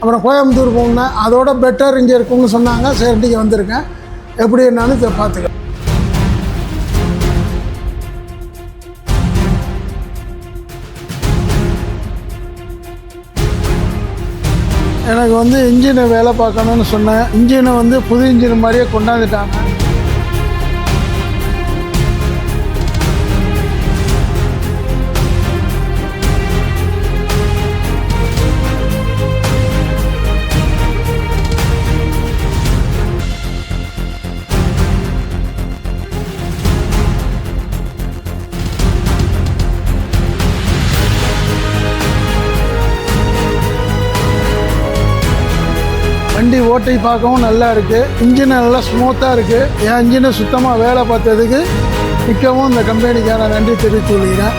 அப்புறம் கோயம்புத்தூர் போனேன், அதோட பெட்டர் இங்கே இருக்கும்னு சொன்னாங்க. சரி இன்றைக்கி வந்திருக்கேன், எப்படி என்னன்னு பார்த்துக்க. எனக்கு வந்து இன்ஜினை வேலை பார்க்கணுன்னு சொன்னேன். இன்ஜினை வந்து புது இன்ஜின் மாதிரியே கொண்டாந்துட்டாங்க. வண்டி ஓட்டை பார்க்கவும் நல்லா இருக்குது, இன்ஜின் நல்லா ஸ்மூத்தாக இருக்குது. என் இன்ஜினை சுத்தமாக வேலை பார்த்ததுக்கு மிக்கவும் இந்த கம்பெனிக்கான நன்றி தெரிவித்து கொள்கிறேன்.